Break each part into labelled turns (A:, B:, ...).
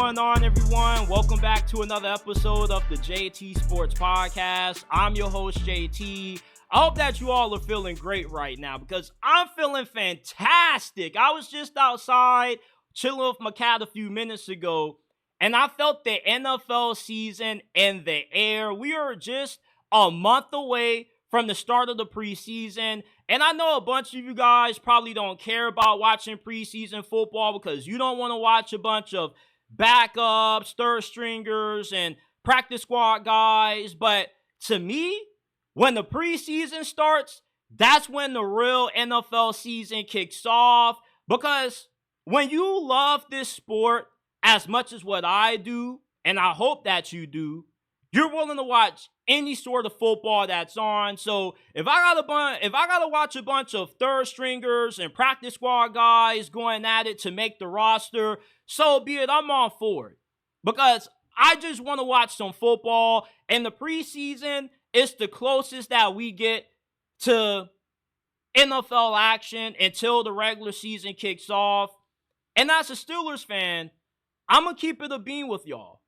A: going on, everyone? Welcome back to another episode of the JT Sports Podcast. I'm your host, JT. I hope that you all are feeling great right now because I'm feeling fantastic. I was just outside chilling with my cat a few minutes ago, and I felt the NFL season in the air. We are just a month away from the start of the preseason, and I know a bunch of you guys probably don't care about watching preseason football because you don't want to watch a bunch of backups, third stringers, and practice squad guys, but to me, when the preseason starts, that's when the real NFL season kicks off, because when you love this sport as much as what I do, and I hope that you do, you're willing to watch any sort of football that's on. So if I gotta watch a bunch of third stringers and practice squad guys going at it to make the roster, so be it. I'm all for it because I just want to watch some football, and the preseason is the closest that we get to NFL action until the regular season kicks off. And as a Steelers fan, I'm gonna keep it a bean with y'all.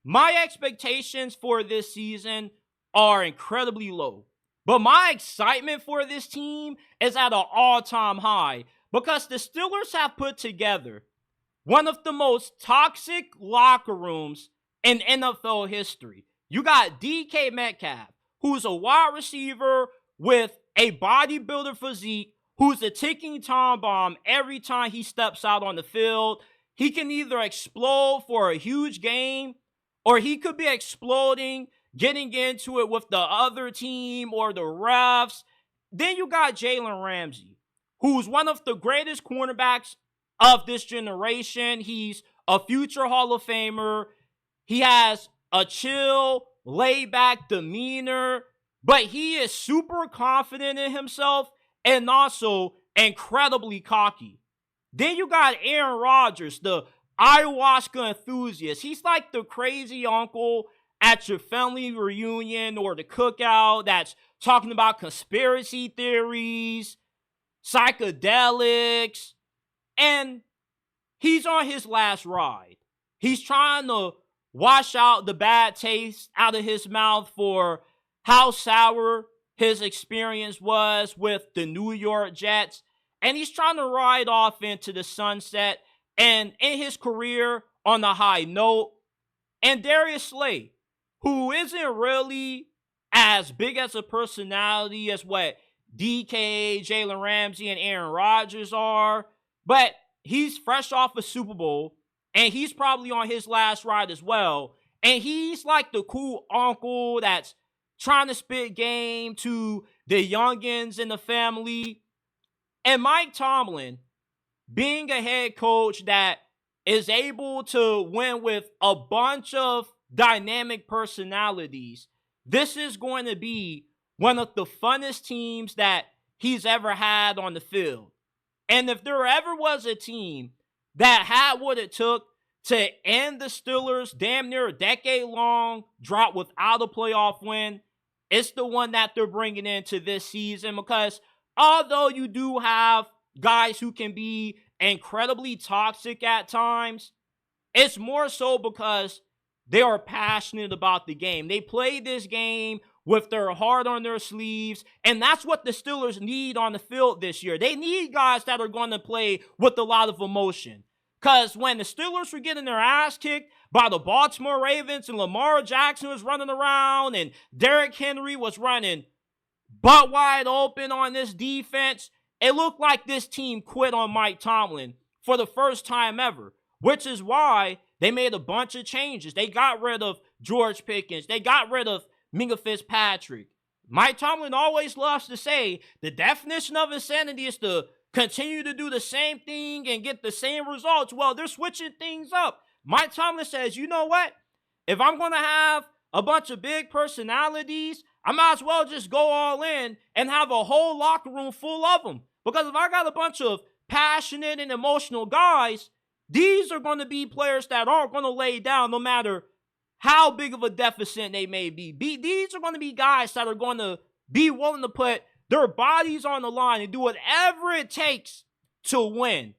A: My expectations for this season are incredibly low. But my excitement for this team is at an all-time high because the Steelers have put together one of the most toxic locker rooms in NFL history. You got DK Metcalf, who's a wide receiver with a bodybuilder physique, who's a ticking time bomb every time he steps out on the field. He can either explode for a huge game, or he could be exploding, getting into it with the other team or the refs. Then you got Jalen Ramsey, who's one of the greatest cornerbacks of this generation. He's a future Hall of Famer. He has a chill, laid-back demeanor, but he is super confident in himself and also incredibly cocky. Then you got Aaron Rodgers, the ayahuasca enthusiast. He's like the crazy uncle at your family reunion or the cookout that's talking about conspiracy theories, psychedelics, and he's on his last ride. He's trying to wash out the bad taste out of his mouth for how sour his experience was with the New York Jets, and he's trying to ride off into the sunset and in his career on a high note. And Darius Slay, who isn't really as big as a personality as what DK, Jalen Ramsey, and Aaron Rodgers are, but he's fresh off a Super Bowl, and he's probably on his last ride as well. And he's like the cool uncle that's trying to spit game to the youngins in the family. And Mike Tomlin, being a head coach that is able to win with a bunch of dynamic personalities, this is going to be one of the funnest teams that he's ever had on the field. And if there ever was a team that had what it took to end the Steelers' damn near a decade-long drought without a playoff win, it's the one that they're bringing into this season, because although you do have guys who can be incredibly toxic at times, it's more so because they are passionate about the game. They play this game with their heart on their sleeves, and that's what the Steelers need on the field this year. They need guys that are going to play with a lot of emotion. Because when the Steelers were getting their ass kicked by the Baltimore Ravens and Lamar Jackson was running around and Derrick Henry was running butt wide open on this defense, it looked like this team quit on Mike Tomlin for the first time ever, which is why they made a bunch of changes. They got rid of George Pickens. They got rid of Minka Fitzpatrick. Mike Tomlin always loves to say the definition of insanity is to continue to do the same thing and get the same results. Well, they're switching things up. Mike Tomlin says, you know what? If I'm going to have a bunch of big personalities, I might as well just go all in and have a whole locker room full of them. Because if I got a bunch of passionate and emotional guys, these are going to be players that aren't going to lay down no matter how big of a deficit they may be. These are going to be guys that are going to be willing to put their bodies on the line and do whatever it takes to win.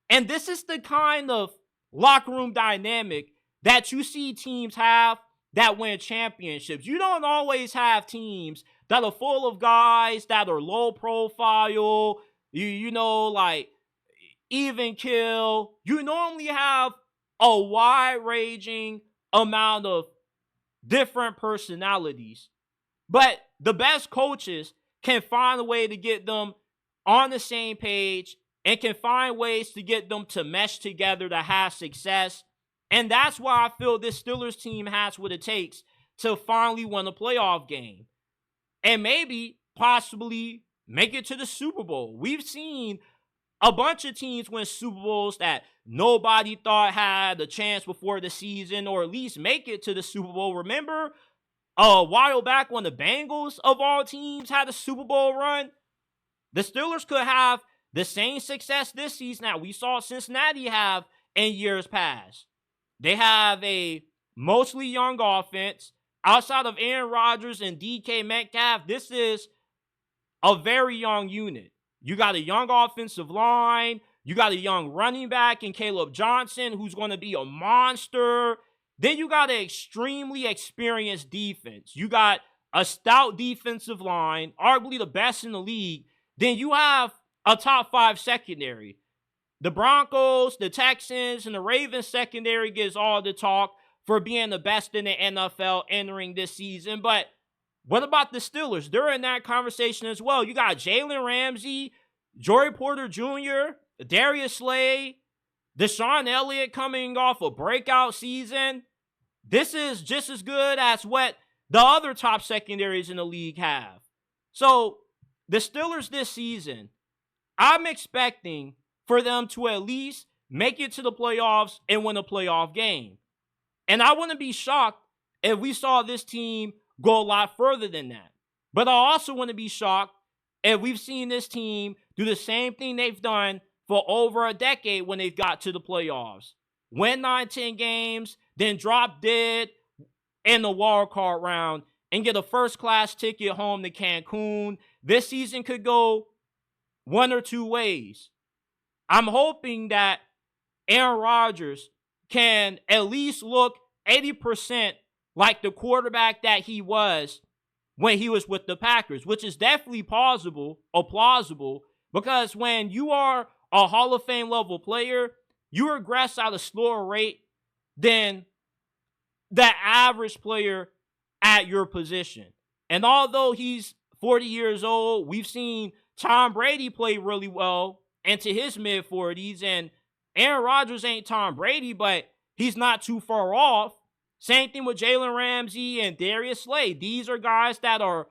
A: And this is the kind of locker room dynamic that you see teams have that win championships. You don't always have teams that are full of guys that are low profile, you know, like even kill. You normally have a wide-ranging amount of different personalities. But the best coaches can find a way to get them on the same page and can find ways to get them to mesh together to have success. And that's why I feel this Steelers team has what it takes to finally win a playoff game. And maybe, possibly, make it to the Super Bowl. We've seen a bunch of teams win Super Bowls that nobody thought had a chance before the season, or at least make it to the Super Bowl. Remember a while back when the Bengals, of all teams, had a Super Bowl run? The Steelers could have the same success this season that we saw Cincinnati have in years past. They have a mostly young offense. Outside of Aaron Rodgers and DK Metcalf, this is a very young unit. You got a young offensive line. You got a young running back in Caleb Johnson, who's going to be a monster. Then you got an extremely experienced defense. You got a stout defensive line, arguably the best in the league. Then you have a top 5 secondary. The Broncos, the Texans, and the Ravens secondary gets all the talk for being the best in the NFL entering this season. But what about the Steelers? They're in that conversation as well. You got Jalen Ramsey, Joey Porter Jr., Darius Slay, Deshaun Elliott coming off a breakout season. This is just as good as what the other top secondaries in the league have. So the Steelers this season, I'm expecting for them to at least make it to the playoffs and win a playoff game. And I wouldn't be shocked if we saw this team go a lot further than that. But I also wouldn't be shocked if we've seen this team do the same thing they've done for over a decade when they've got to the playoffs. Win 9-10 games, then drop dead in the wild card round and get a first-class ticket home to Cancun. This season could go one or two ways. I'm hoping that Aaron Rodgers can at least look 80% like the quarterback that he was when he was with the Packers, which is definitely plausible, because when you are a Hall of Fame level player, you regress at a slower rate than the average player at your position. And although he's 40 years old, we've seen Tom Brady play really well into his mid-40s, and Aaron Rodgers ain't Tom Brady, but he's not too far off. Same thing with Jalen Ramsey and Darius Slay. These are guys that are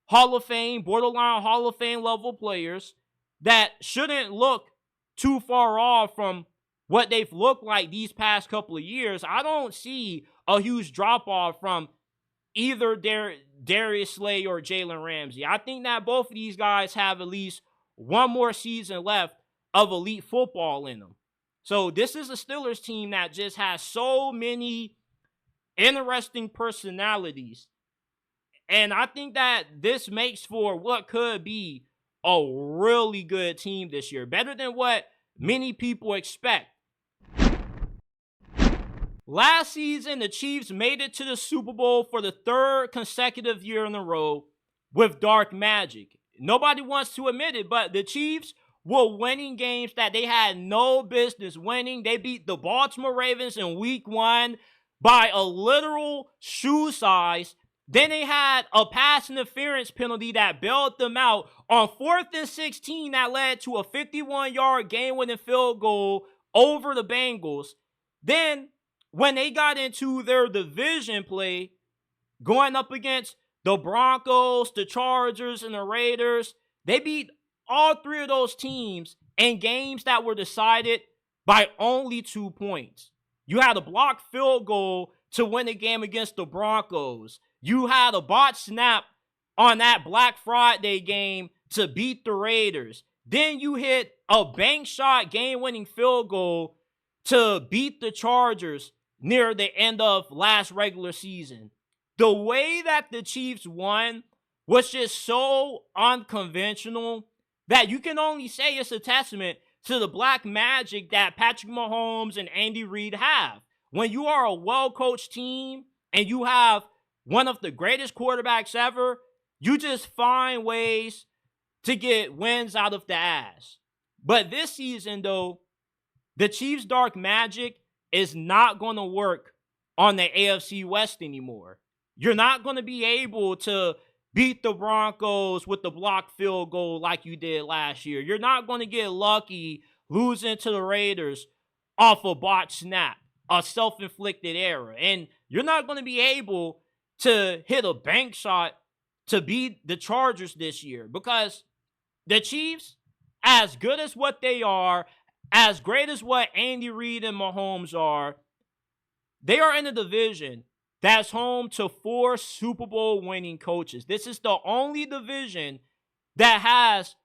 A: Hall of Fame, borderline Hall of Fame level players that shouldn't look too far off from what they've looked like these past couple of years. I don't see a huge drop-off from either Darius Slay or Jalen Ramsey. I think that both of these guys have at least one more season left of elite football in them. So this is a Steelers team that just has so many interesting personalities. And I think that this makes for what could be a really good team this year. Better than what many people expect. Last season, the Chiefs made it to the Super Bowl for the 3rd consecutive year in a row with dark magic. Nobody wants to admit it, but the Chiefs were winning games that they had no business winning. They beat the Baltimore Ravens in Week 1 by a literal shoe size. Then they had a pass interference penalty that bailed them out on 4th and 16 that led to a 51-yard game-winning field goal over the Bengals. Then, when they got into their division play, going up against the Broncos, the Chargers, and the Raiders, they beat all 3 of those teams in games that were decided by only 2 points. You had a blocked field goal to win the game against the Broncos. You had a botched snap on that Black Friday game to beat the Raiders. Then you hit a bank shot game-winning field goal to beat the Chargers near the end of last regular season. The way that the Chiefs won was just so unconventional that you can only say it's a testament to the black magic that Patrick Mahomes and Andy Reid have. When you are a well-coached team and you have one of the greatest quarterbacks ever, you just find ways to get wins out of the ass. But this season, though, the Chiefs' dark magic is not going to work on the AFC West anymore. You're not going to be able to beat the Broncos with the blocked field goal like you did last year. You're not going to get lucky losing to the Raiders off a botched snap, a self-inflicted error. And you're not going to be able to hit a bank shot to beat the Chargers this year, because the Chiefs, as good as what they are, as great as what Andy Reid and Mahomes are, they are in a division that's home to 4 Super Bowl winning coaches. This is the only division that has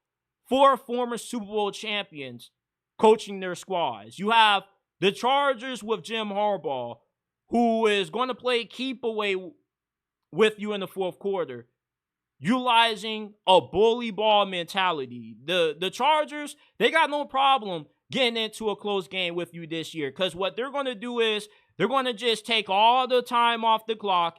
A: 4 former Super Bowl champions coaching their squads. You have the Chargers with Jim Harbaugh, who is going to play keep away with you in the fourth quarter, utilizing a bully ball mentality. The Chargers, they got no problem getting into a close game with you this year, because what they're going to do is they're going to just take all the time off the clock,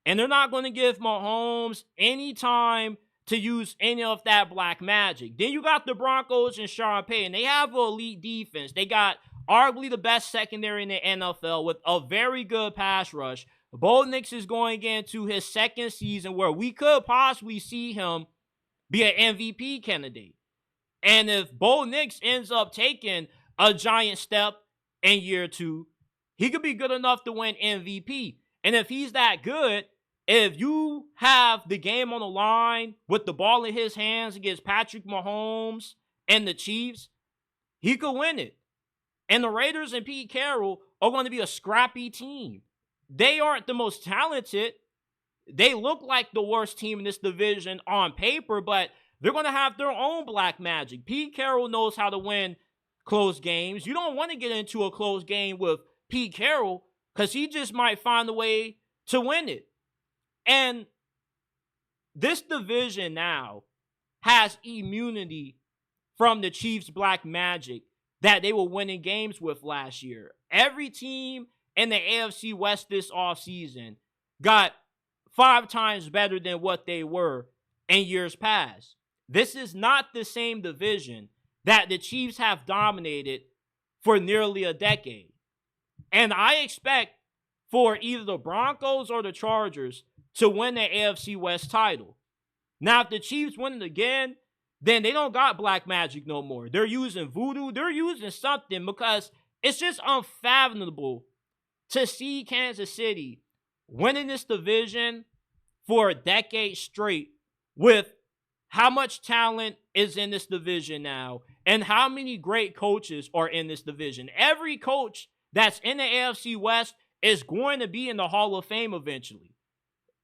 A: and they're not going to give Mahomes any time to use any of that black magic. Then you got the Broncos and Sean Payton. They have an elite defense. They got arguably the best secondary in the NFL with a very good pass rush. Bo Nix is going into his second season where we could possibly see him be an MVP candidate. And if Bo Nix ends up taking a giant step in year 2, he could be good enough to win MVP. And if he's that good, if you have the game on the line with the ball in his hands against Patrick Mahomes and the Chiefs, he could win it. And the Raiders and Pete Carroll are going to be a scrappy team. They aren't the most talented. They look like the worst team in this division on paper, but they're going to have their own black magic. Pete Carroll knows how to win close games. You don't want to get into a close game with Pete Carroll because he just might find a way to win it. And this division now has immunity from the Chiefs' black magic that they were winning games with last year. Every team in the AFC West this offseason got 5 times better than what they were in years past. This is not the same division that the Chiefs have dominated for nearly a decade. And I expect for either the Broncos or the Chargers to win the AFC West title. Now, if the Chiefs win it again, then they don't got black magic no more. They're using voodoo. They're using something, because it's just unfathomable to see Kansas City winning this division for a decade straight with how much talent is in this division now and how many great coaches are in this division. Every coach that's in the AFC West is going to be in the Hall of Fame eventually.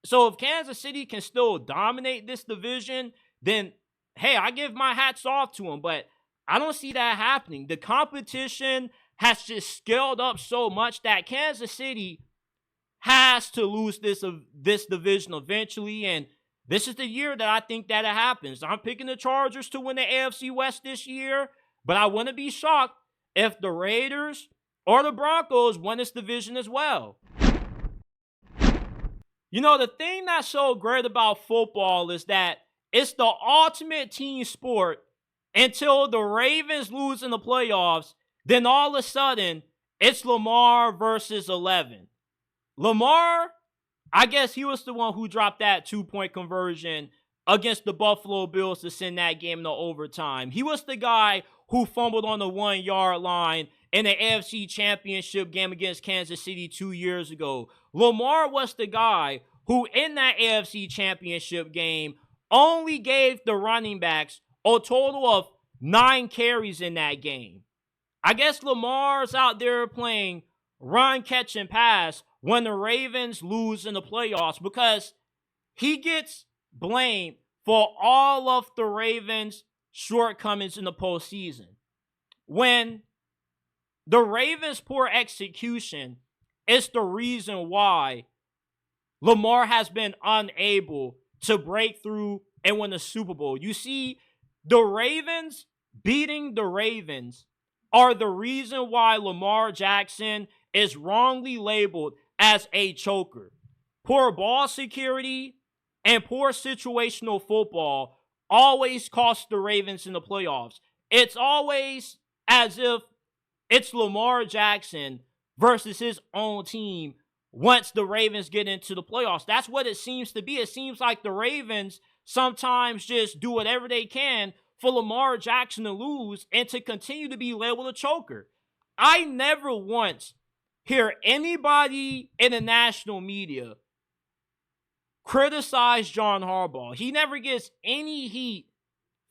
A: So if Kansas City can still dominate this division, then, hey, I give my hats off to them. But I don't see that happening. The competition has just scaled up so much that Kansas City has to lose this division eventually. And this is the year that I think that it happens. I'm picking the Chargers to win the AFC West this year, but I wouldn't be shocked if the Raiders or the Broncos win this division as well. You know, the thing that's so great about football is that it's the ultimate team sport until the Ravens lose in the playoffs. Then all of a sudden, it's Lamar versus 11. Lamar, I guess he was the one who dropped that 2-point conversion against the Buffalo Bills to send that game to overtime. He was the guy who fumbled on the 1-yard line in the AFC Championship game against Kansas City 2 years ago. Lamar was the guy who, in that AFC Championship game, only gave the running backs a total of 9 carries in that game. I guess Lamar's out there playing run, catch, and pass when the Ravens lose in the playoffs, because he gets blamed for all of the Ravens' shortcomings in the postseason. When the Ravens' poor execution is the reason why Lamar has been unable to break through and win the Super Bowl. You see, the Ravens beating the Ravens are the reason why Lamar Jackson is wrongly labeled as a choker. Poor ball security and poor situational football always cost the Ravens in the playoffs. It's always as if it's Lamar Jackson versus his own team once the Ravens get into the playoffs. That's what it seems to be. It seems like the Ravens sometimes just do whatever they can for Lamar Jackson to lose and to continue to be labeled a choker. I never once hear anybody in the national media criticize John Harbaugh. He never gets any heat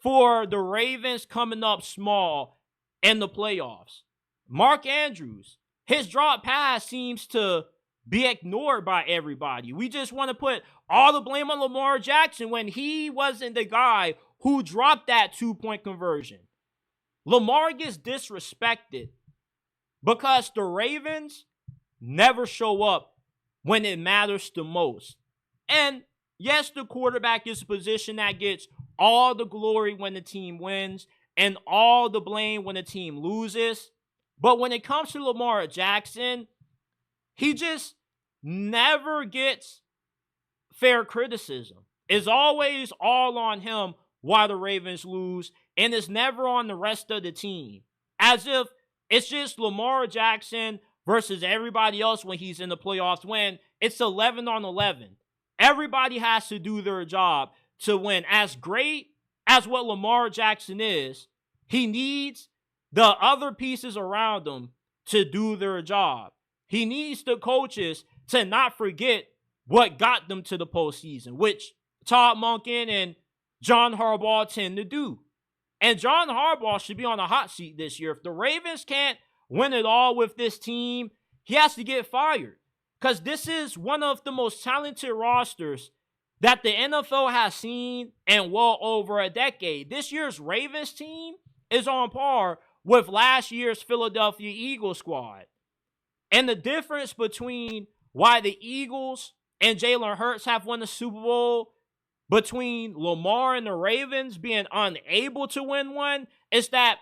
A: for the Ravens coming up small in the playoffs. Mark Andrews, his drop pass seems to be ignored by everybody. We just want to put all the blame on Lamar Jackson when he wasn't the guy who dropped that 2-point conversion. Lamar gets disrespected because the Ravens never show up when it matters the most. And yes, the quarterback is a position that gets all the glory when the team wins and all the blame when the team loses. But when it comes to Lamar Jackson, he just never gets fair criticism. It's always all on him why the Ravens lose, and it's never on the rest of the team. As if it's just Lamar Jackson versus everybody else when he's in the playoffs, when it's 11 on 11. Everybody has to do their job to win. As great as what Lamar Jackson is, he needs the other pieces around him to do their job. He needs the coaches to not forget what got them to the postseason, which Todd Monken and John Harbaugh tend to do. And John Harbaugh should be on the hot seat this year. If the Ravens can't win it all with this team, he has to get fired. Because this is one of the most talented rosters that the NFL has seen in well over a decade. This year's Ravens team is on par with last year's Philadelphia Eagles squad. And the difference between why the Eagles and Jalen Hurts have won the Super Bowl, between Lamar and the Ravens being unable to win one, is that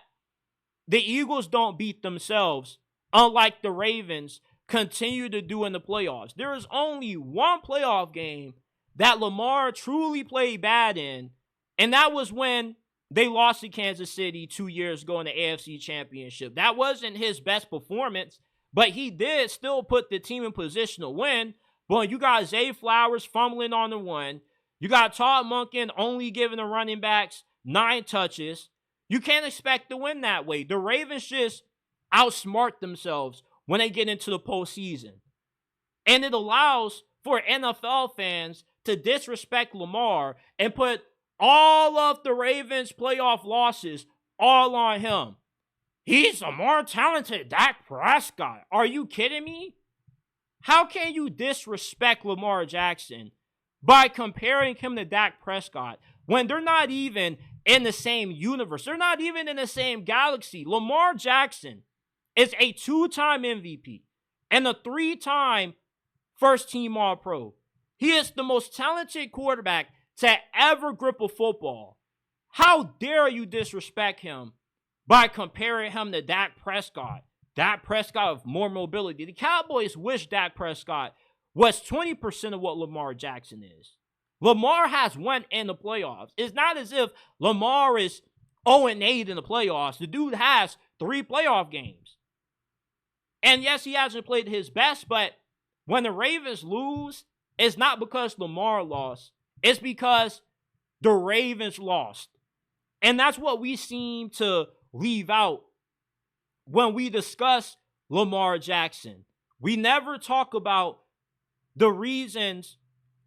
A: the Eagles don't beat themselves, unlike the Ravens continue to do in the playoffs. There is only one playoff game that Lamar truly played bad in, and that was when they lost to Kansas City 2 years ago in the AFC Championship. That wasn't his best performance, but he did still put the team in position to win. But you got Zay Flowers fumbling on the one. You got Todd Monken only giving the running backs 9 touches. You can't expect to win that way. The Ravens just outsmart themselves when they get into the postseason. And it allows for NFL fans to disrespect Lamar and put all of the Ravens' playoff losses all on him. He's a more talented Dak Prescott. Are you kidding me? How can you disrespect Lamar Jackson by comparing him to Dak Prescott when they're not even in the same universe? They're not even in the same galaxy. Lamar Jackson is a 2-time MVP and a 3-time first-team All-Pro. He is the most talented quarterback to ever grip a football. How dare you disrespect him by comparing him to Dak Prescott? Dak Prescott with more mobility. The Cowboys wish Dak Prescott was 20% of what Lamar Jackson is. Lamar has won in the playoffs. It's not as if Lamar is 0-8 in the playoffs. The dude has 3 playoff games. And yes, he hasn't played his best, but when the Ravens lose, it's not because Lamar lost. It's because the Ravens lost. And that's what we seem to leave out when we discuss Lamar Jackson. We never talk about the reasons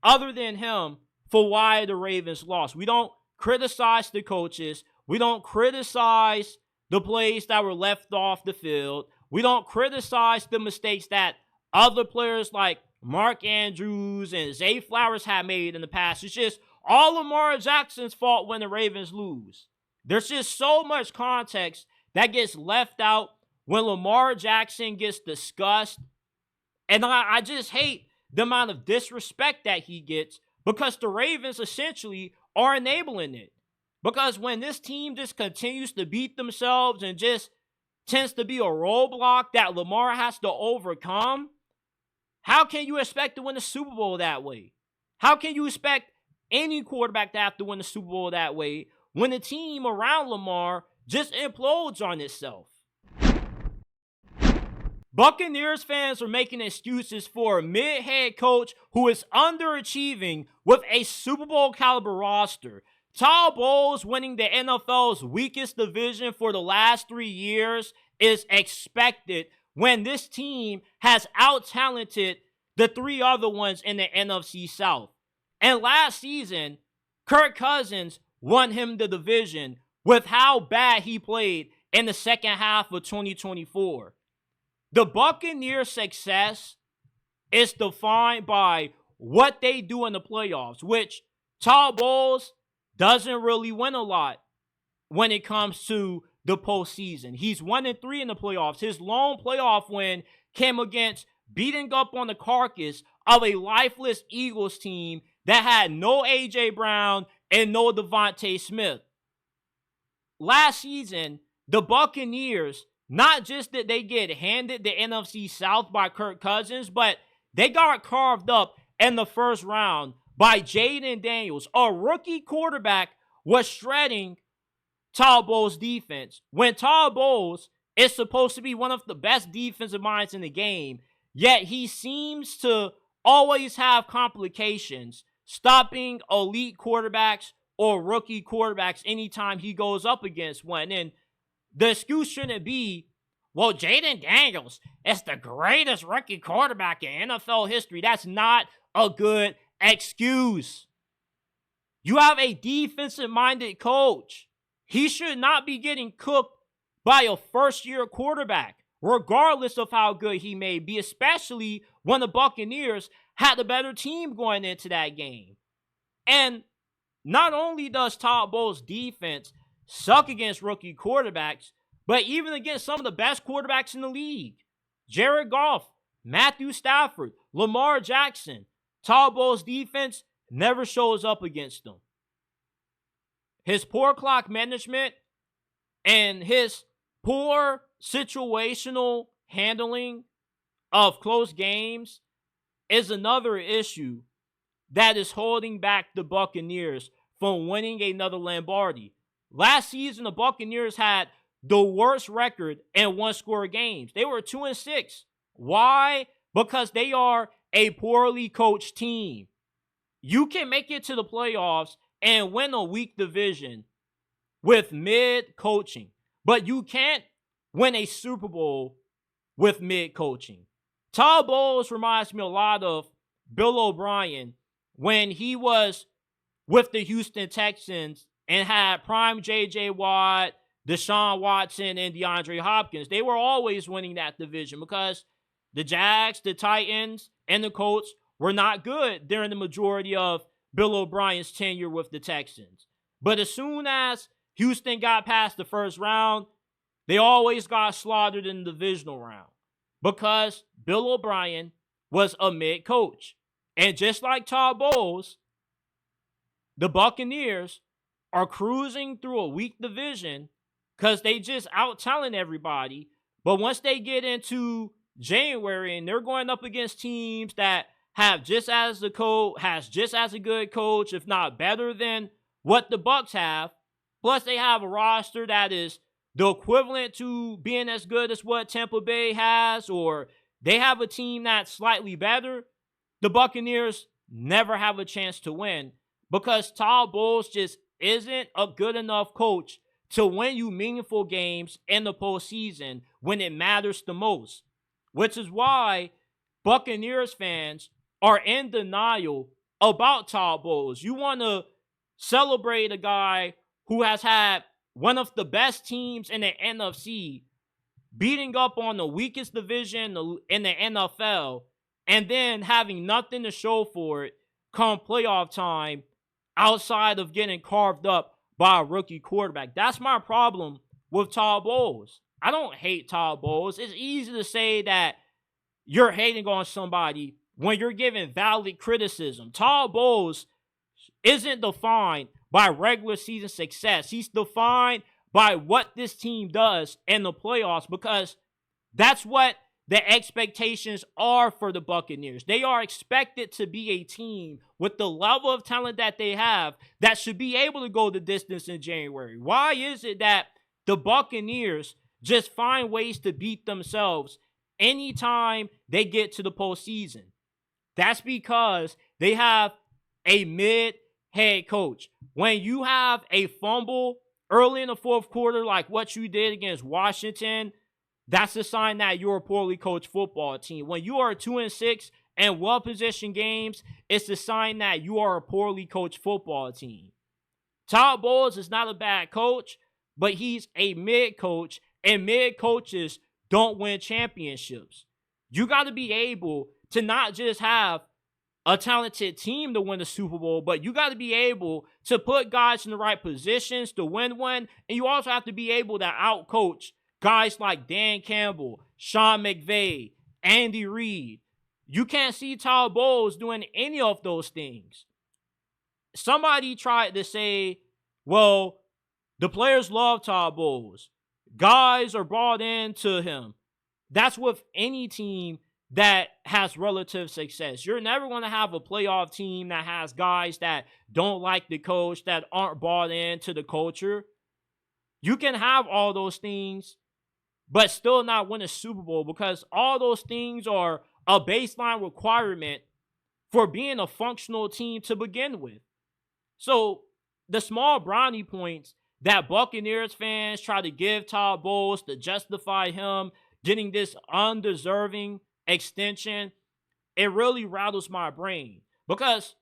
A: other than him for why the Ravens lost. We don't criticize the coaches. We don't criticize the plays that were left off the field. We don't criticize the mistakes that other players like Mark Andrews and Zay Flowers have made in the past. It's just all Lamar Jackson's fault when the Ravens lose. There's just so much context that gets left out when Lamar Jackson gets discussed. And I just hate the amount of disrespect that he gets because the Ravens essentially are enabling it. Because when this team just continues to beat themselves and just tends to be a roadblock that Lamar has to overcome, how can you expect to win the Super Bowl that way? How can you expect any quarterback to have to win the Super Bowl that way when the team around Lamar just implodes on itself? Buccaneers fans are making excuses for a mid-head coach who is underachieving with a Super Bowl caliber roster. Todd Bowles winning the NFL's weakest division for the last 3 years is expected when this team has out-talented the 3 other ones in the NFC South. And last season, Kirk Cousins won him the division with how bad he played in the second half of 2024. The Buccaneers' success is defined by what they do in the playoffs, which Todd Bowles doesn't really win a lot when it comes to the postseason. He's 1-3 in the playoffs. His lone playoff win came against beating up on the carcass of a lifeless Eagles team that had no A.J. Brown and no Devontae Smith. Last season, the Buccaneers, not just that they get handed the NFC South by Kirk Cousins, but they got carved up in the first round by Jalen Daniels. A rookie quarterback was shredding Todd Bowles' defense when Todd Bowles is supposed to be one of the best defensive minds in the game, yet he seems to always have complications stopping elite quarterbacks or rookie quarterbacks anytime he goes up against one. And the excuse shouldn't be, well, Jalen Daniels is the greatest rookie quarterback in NFL history. That's not a good excuse. You have a defensive-minded coach. He should not be getting cooked by a first-year quarterback, regardless of how good he may be, especially when the Buccaneers had the better team going into that game. And not only does Todd Bowles' defense suck against rookie quarterbacks, but even against some of the best quarterbacks in the league. Jared Goff, Matthew Stafford, Lamar Jackson. Todd Bowles' defense never shows up against them. His poor clock management and his poor situational handling of close games is another issue that is holding back the Buccaneers from winning another Lombardi. Last season, the Buccaneers had the worst record in one-score games. They were 2-6. Why? Because they are a poorly coached team. You can make it to the playoffs and win a weak division with mid-coaching, but you can't win a Super Bowl with mid-coaching. Todd Bowles reminds me a lot of Bill O'Brien when he was with the Houston Texans and had prime J.J. Watt, Deshaun Watson, and DeAndre Hopkins. They were always winning that division because the Jags, the Titans, and the Colts were not good during the majority of Bill O'Brien's tenure with the Texans. But as soon as Houston got past the first round, they always got slaughtered in the divisional round because Bill O'Brien was a mid-coach. And just like Todd Bowles, the Buccaneers are cruising through a weak division because they just out-talent everybody. But once they get into January and they're going up against teams that have just as a good coach, if not better than what the Bucs have, plus they have a roster that is the equivalent to being as good as what Tampa Bay has, or they have a team that's slightly better, the Buccaneers never have a chance to win because Todd Bowles just isn't a good enough coach to win you meaningful games in the postseason when it matters the most, which is why Buccaneers fans are in denial about Todd Bowles. You want to celebrate a guy who has had one of the best teams in the NFC beating up on the weakest division in the NFL and then having nothing to show for it come playoff time outside of getting carved up by a rookie quarterback. That's my problem with Todd Bowles. I don't hate Todd Bowles. It's easy to say that you're hating on somebody when you're giving valid criticism. Todd Bowles isn't defined by regular season success. He's defined by what this team does in the playoffs, because that's what the expectations are for the Buccaneers. They are expected to be a team with the level of talent that they have that should be able to go the distance in January. Why is it that the Buccaneers just find ways to beat themselves anytime they get to the postseason? That's because they have a mid-head coach. When you have a fumble early in the fourth quarter like what you did against Washington, that's a sign that you're a poorly coached football team. When you are 2-6 and well-positioned games, it's a sign that you are a poorly coached football team. Todd Bowles is not a bad coach, but he's a mid-coach, and mid-coaches don't win championships. You got to be able to not just have a talented team to win the Super Bowl, but you got to be able to put guys in the right positions to win one, and you also have to be able to out-coach guys like Dan Campbell, Sean McVay, Andy Reid. You can't see Todd Bowles doing any of those things. Somebody tried to say, well, the players love Todd Bowles. Guys are brought into him. That's with any team that has relative success. You're never going to have a playoff team that has guys that don't like the coach, that aren't bought into the culture. You can have all those things, but still not win a Super Bowl, because all those things are a baseline requirement for being a functional team to begin with. So the small brownie points that Buccaneers fans try to give Todd Bowles to justify him getting this undeserving extension, it really rattles my brain. Because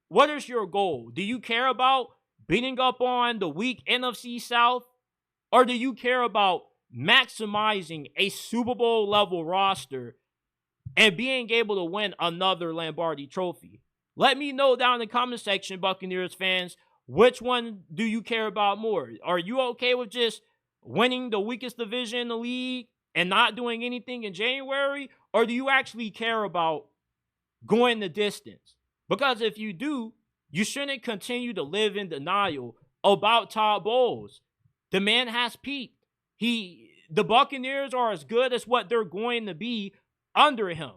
A: what is your goal? Do you care about beating up on the weak NFC South? Or do you care about maximizing a Super Bowl level roster and being able to win another Lombardi trophy? Let me know down in the comment section, Buccaneers fans, which one do you care about more? Are you okay with just winning the weakest division in the league and not doing anything in January? Or do you actually care about going the distance? Because if you do, you shouldn't continue to live in denial about Todd Bowles. The man has peaked. The Buccaneers are as good as what they're going to be under him.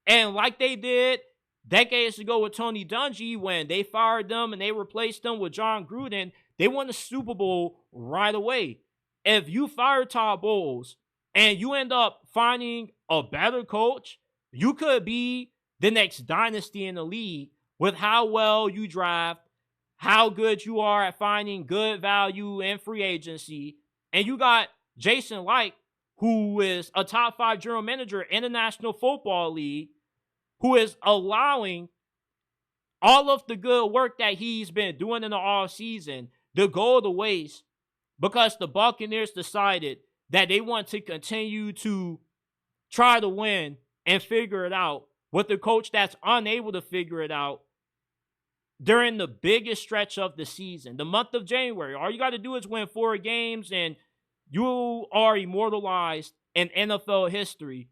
A: And like they did decades ago with Tony Dungy, when they fired them and they replaced them with John Gruden, they won the Super Bowl right away. If you fire Todd Bowles and you end up finding a better coach, you could be the next dynasty in the league with how well you draft, how good you are at finding good value in free agency. And you got Jason Licht, who is a top 5 general manager in the National Football League, who is allowing all of the good work that he's been doing in the offseason to go to waste because the Buccaneers decided that they want to continue to try to win and figure it out with the coach that's unable to figure it out during the biggest stretch of the season, the month of January. All you got to do is win 4 games and you are immortalized in NFL history.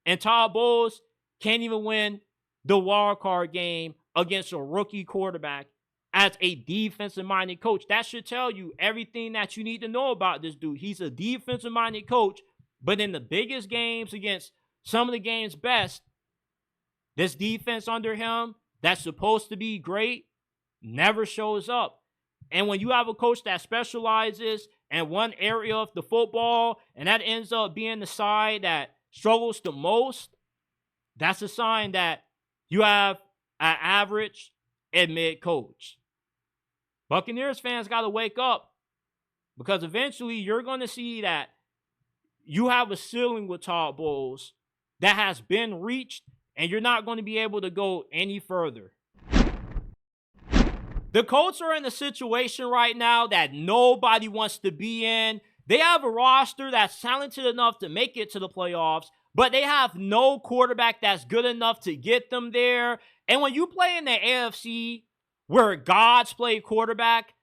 A: And Todd Bowles can't even win the wild card game against a rookie quarterback as a defensive-minded coach. That should tell you everything that you need to know about this dude. He's a defensive-minded coach, but in the biggest games against some of the game's best, this defense under him that's supposed to be great never shows up. And when you have a coach that specializes in one area of the football and that ends up being the side that struggles the most, that's a sign that you have an average and mid coach. Buccaneers fans got to wake up, because eventually you're going to see that you have a ceiling with Todd Bowles that has been reached, and you're not going to be able to go any further. The Colts are in a situation right now that nobody wants to be in. They have a roster that's talented enough to make it to the playoffs, but they have no quarterback that's good enough to get them there. And when you play in the AFC, where gods play quarterback,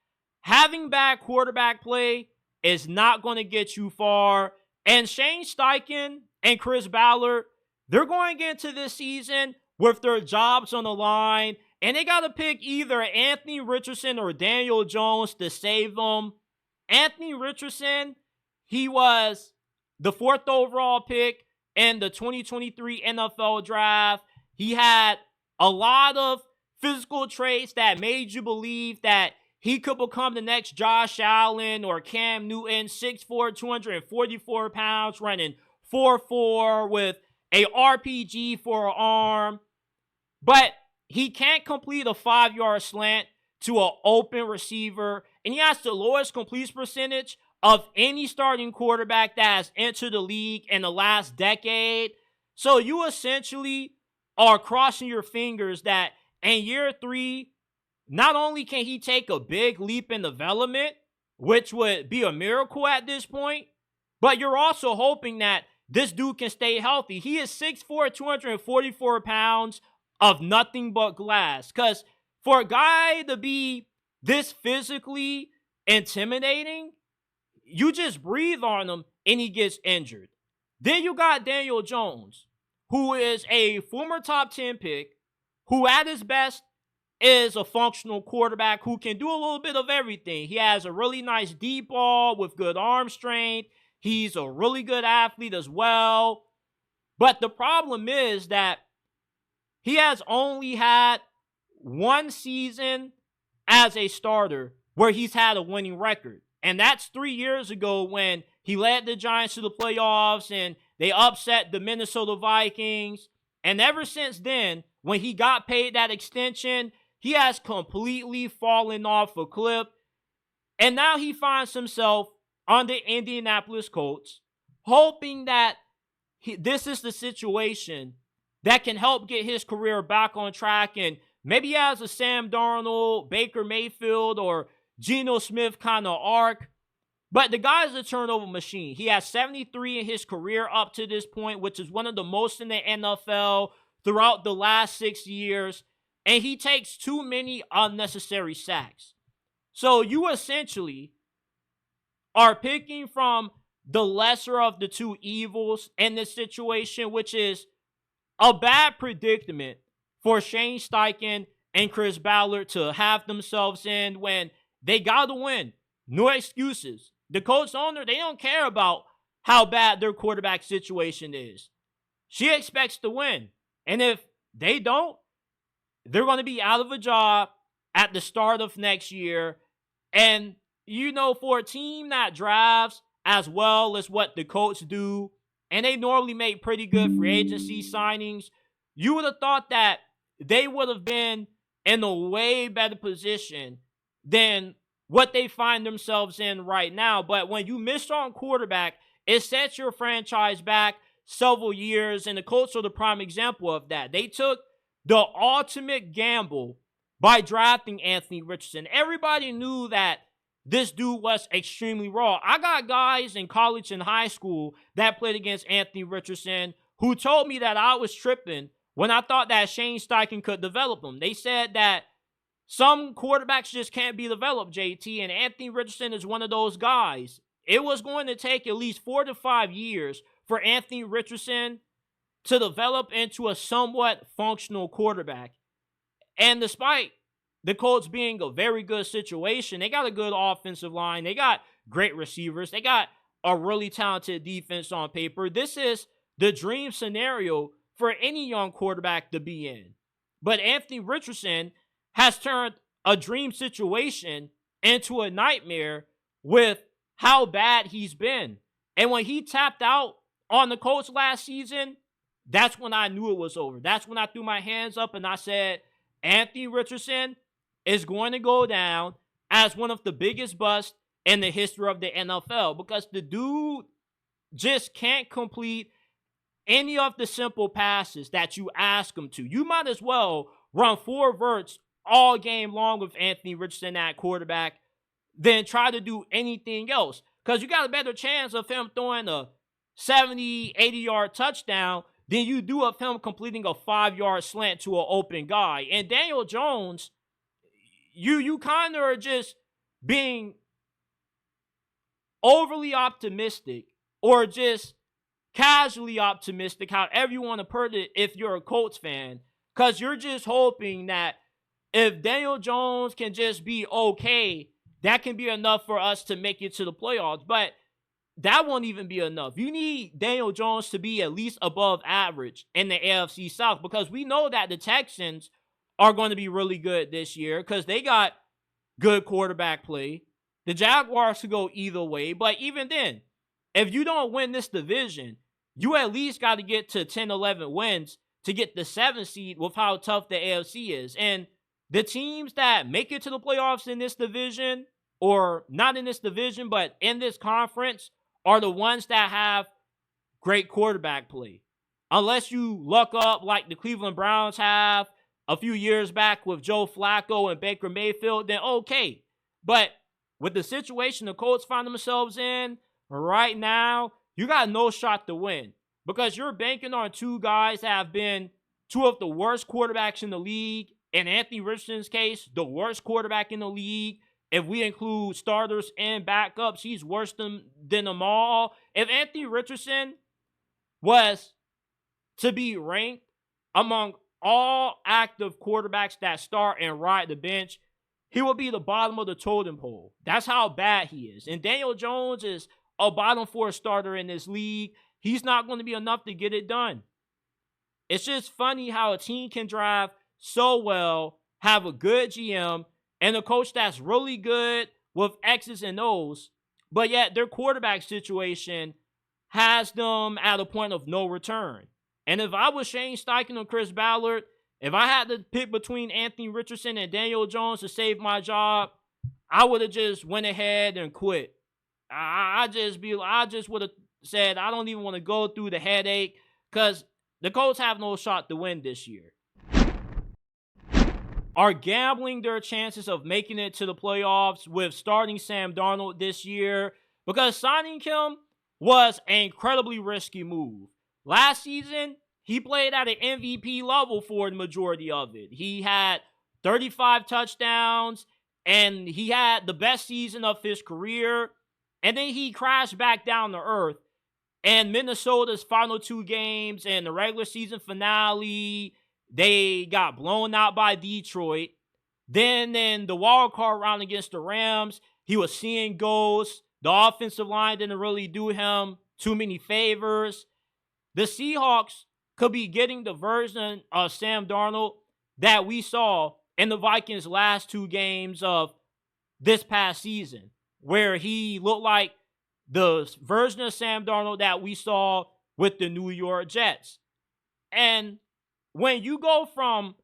A: having bad quarterback play is not going to get you far. And Shane Steichen and Chris Ballard, they're going into this season with their jobs on the line, And they got to pick either Anthony Richardson or Daniel Jones to save them. Anthony Richardson, he was the 4th overall pick in the 2023 NFL draft. He had a lot of physical traits that made you believe that he could become the next Josh Allen or Cam Newton, 6'4", 244 pounds, running 4.4 with a RPG for an arm. But he can't complete a 5-yard slant to an open receiver, and he has the lowest completion percentage of any starting quarterback that has entered the league in the last decade. So you essentially are crossing your fingers that in year 3, not only can he take a big leap in development, which would be a miracle at this point, but you're also hoping that this dude can stay healthy. He is 6'4", 244 pounds of nothing but glass. Because for a guy to be this physically intimidating, you just breathe on him and he gets injured. Then you got Daniel Jones, who is a former top 10 pick, who at his best is a functional quarterback who can do a little bit of everything. He has a really nice deep ball with good arm strength. He's a really good athlete as well. But the problem is that he has only had one season as a starter where he's had a winning record. And that's 3 years ago when he led the Giants to the playoffs and they upset the Minnesota Vikings. And ever since then, when he got paid that extension, he has completely fallen off a cliff. And now he finds himself on the Indianapolis Colts, hoping that this is the situation that can help get his career back on track. And maybe he has a Sam Darnold, Baker Mayfield, or Geno Smith kind of arc. But the guy's a turnover machine. He has 73 in his career up to this point, which is one of the most in the NFL throughout the last 6 years. And he takes too many unnecessary sacks. So you essentially are picking from the lesser of the two evils in this situation, which is a bad predicament for Shane Steichen and Chris Ballard to have themselves in when they got to win. No excuses. The Colts owner, they don't care about how bad their quarterback situation is. She expects to win. And if they don't, they're going to be out of a job at the start of next year. And, you know, for a team that drafts as well as what the Colts do, and they normally make pretty good free agency signings, you would have thought that they would have been in a way better position than what they find themselves in right now. But when you miss on quarterback, it sets your franchise back several years, and the Colts are the prime example of that. They took the ultimate gamble by drafting Anthony Richardson. Everybody knew that this dude was extremely raw. I got guys in college and high school that played against Anthony Richardson who told me that I was tripping when I thought that Shane Steichen could develop him. They said that some quarterbacks just can't be developed, JT, and Anthony Richardson is one of those guys. It was going to take at least 4 to 5 years for Anthony Richardson to develop into a somewhat functional quarterback. And despite the Colts being a very good situation, they got a good offensive line. They got great receivers. They got a really talented defense on paper. This is the dream scenario for any young quarterback to be in. But Anthony Richardson has turned a dream situation into a nightmare with how bad he's been. And when he tapped out on the Colts last season, that's when I knew it was over. That's when I threw my hands up and I said, Anthony Richardson is going to go down as one of the biggest busts in the history of the NFL because the dude just can't complete any of the simple passes that you ask him to. You might as well run 4 verts all game long with Anthony Richardson at quarterback than try to do anything else. Because you got a better chance of him throwing a 70, 80-yard touchdown than you do of him completing a 5-yard slant to an open guy. And Daniel Jones, you kind of are just being overly optimistic or just casually optimistic, however you want to put it, if you're a Colts fan, because you're just hoping that if Daniel Jones can just be okay, that can be enough for us to make it to the playoffs. But that won't even be enough. You need Daniel Jones to be at least above average in the AFC South, because we know that the Texans are going to be really good this year because they got good quarterback play. The Jaguars could go either way, but even then, if you don't win this division, you at least got to get to 10, 11 wins to get the 7th seed with how tough the AFC is. And the teams that make it to the playoffs in this division, or not in this division, but in this conference, are the ones that have great quarterback play. Unless you luck up like the Cleveland Browns have a few years back with Joe Flacco and Baker Mayfield, then okay. But with the situation the Colts find themselves in right now, you got no shot to win, because you're banking on two guys that have been two of the worst quarterbacks in the league. In Anthony Richardson's case, the worst quarterback in the league. If we include starters and backups, he's worse than them all. If Anthony Richardson was to be ranked among all active quarterbacks that start and ride the bench, he will be the bottom of the totem pole. That's how bad he is. And Daniel Jones is a bottom 4 starter in this league. He's not going to be enough to get it done. It's just funny how a team can drive so well, have a good GM, and a coach that's really good with X's and O's, but yet their quarterback situation has them at a point of no return. And if I was Shane Steichen or Chris Ballard, if I had to pick between Anthony Richardson and Daniel Jones to save my job, I would have just went ahead and quit. I just would have said, I don't even want to go through the headache, because the Colts have no shot to win this year. Are gambling their chances of making it to the playoffs with starting Sam Darnold this year, because signing him was an incredibly risky move. Last season, he played at an MVP level for the majority of it. He had 35 touchdowns, and he had the best season of his career, and then he crashed back down to earth. And Minnesota's final 2 games and the regular season finale, they got blown out by Detroit. Then in the wild card round against the Rams, he was seeing ghosts. The offensive line didn't really do him too many favors. The Seahawks could be getting the version of Sam Darnold that we saw in the Vikings' last 2 games of this past season, where he looked like the version of Sam Darnold that we saw with the New York Jets. And when you go from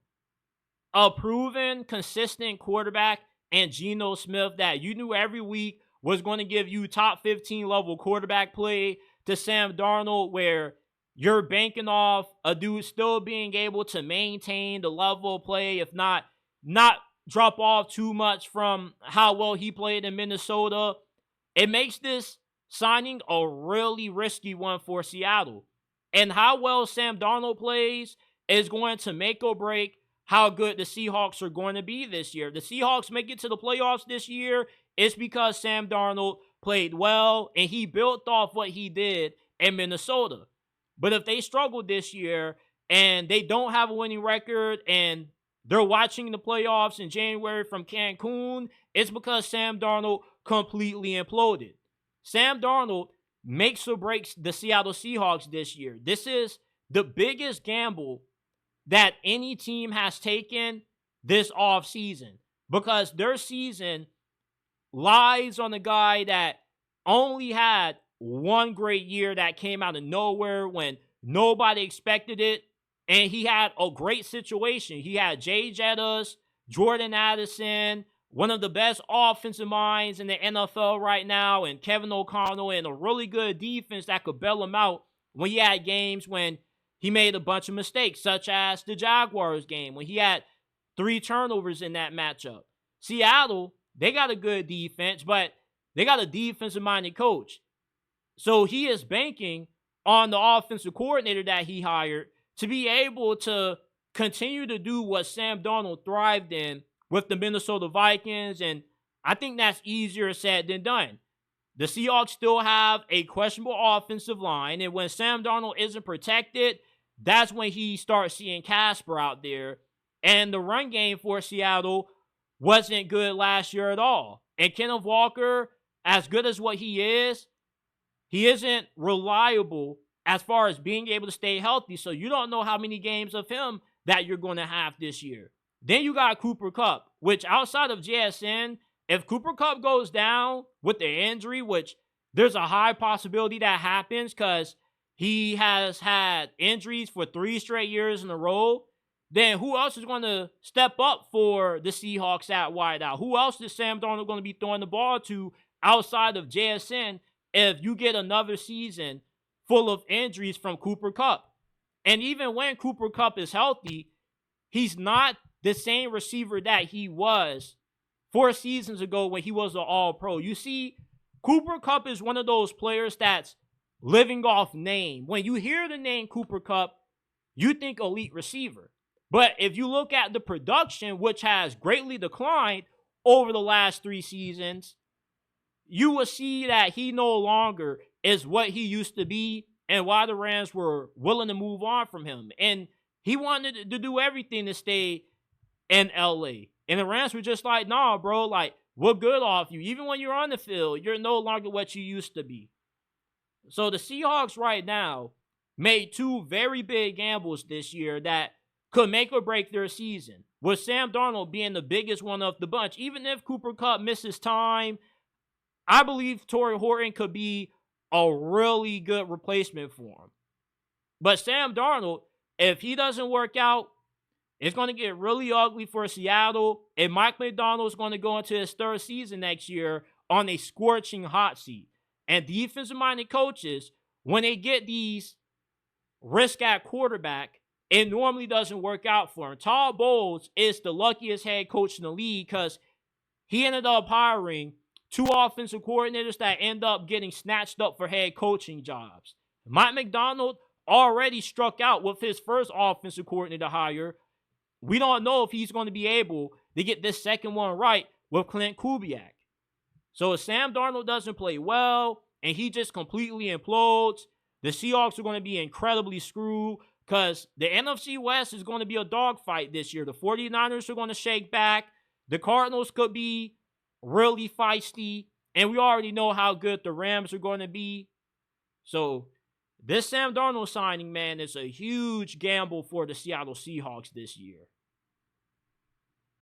A: a proven, consistent quarterback and Geno Smith that you knew every week was going to give you top 15 level quarterback play, to Sam Darnold, where you're banking off a dude still being able to maintain the level of play, if not drop off too much from how well he played in Minnesota, it makes this signing a really risky one for Seattle. And how well Sam Darnold plays is going to make or break how good the Seahawks are going to be this year. The Seahawks make it to the playoffs this year, it's because Sam Darnold played well and he built off what he did in Minnesota. But if they struggle this year and they don't have a winning record and they're watching the playoffs in January from Cancun, it's because Sam Darnold completely imploded. Sam Darnold makes or breaks the Seattle Seahawks this year. This is the biggest gamble that any team has taken this offseason, because their season lies on a guy that only had one great year that came out of nowhere when nobody expected it, and he had a great situation. He had Jay Jettas, Jordan Addison, one of the best offensive minds in the NFL right now, and Kevin O'Connell, and a really good defense that could bail him out when he had games when he made a bunch of mistakes, such as the Jaguars game, when he had 3 turnovers in that matchup. Seattle, they got a good defense, but they got a defensive-minded coach. So he is banking on the offensive coordinator that he hired to be able to continue to do what Sam Darnold thrived in with the Minnesota Vikings, and I think that's easier said than done. The Seahawks still have a questionable offensive line, and when Sam Darnold isn't protected, that's when he starts seeing Casper out there. And the run game for Seattle wasn't good last year at all. And Kenneth Walker, as good as what he isn't reliable as far as being able to stay healthy. So you don't know how many games of him that you're going to have this year. Then you got Cooper Kupp, which outside of JSN, if Cooper Kupp goes down with the injury, which there's a high possibility that happens because he has had injuries for 3 straight years in a row, then who else is going to step up for the Seahawks at wideout? Who else is Sam Darnold going to be throwing the ball to outside of JSN if you get another season full of injuries from Cooper Kupp? And even when Cooper Kupp is healthy, he's not the same receiver that he was 4 seasons ago when he was an all-pro. You see, Cooper Kupp is one of those players that's living off name. When you hear the name Cooper Kupp, you think elite receiver. But if you look at the production, which has greatly declined over the last 3 seasons, you will see that he no longer is what he used to be and why the Rams were willing to move on from him. And he wanted to do everything to stay in LA. And the Rams were just like, nah, bro, like, we're good off you. Even when you're on the field, you're no longer what you used to be. So the Seahawks right now made 2 very big gambles this year that could make or break their season, with Sam Darnold being the biggest one of the bunch. Even if Cooper Kupp misses time, I believe Torrey Horton could be a really good replacement for him. But Sam Darnold, if he doesn't work out, it's going to get really ugly for Seattle, and Mike McDonald's going to go into his 3rd season next year on a scorching hot seat. And defensive-minded coaches, when they get these risk at quarterback, it normally doesn't work out for him. Todd Bowles is the luckiest head coach in the league because he ended up hiring 2 offensive coordinators that end up getting snatched up for head coaching jobs. Mike McDonald already struck out with his first offensive coordinator hire. We don't know if he's going to be able to get this second one right with Clint Kubiak. So if Sam Darnold doesn't play well and he just completely implodes, the Seahawks are going to be incredibly screwed because the NFC West is going to be a dogfight this year. The 49ers are going to shake back. The Cardinals could be really feisty. And we already know how good the Rams are going to be. So this Sam Darnold signing, man, is a huge gamble for the Seattle Seahawks this year.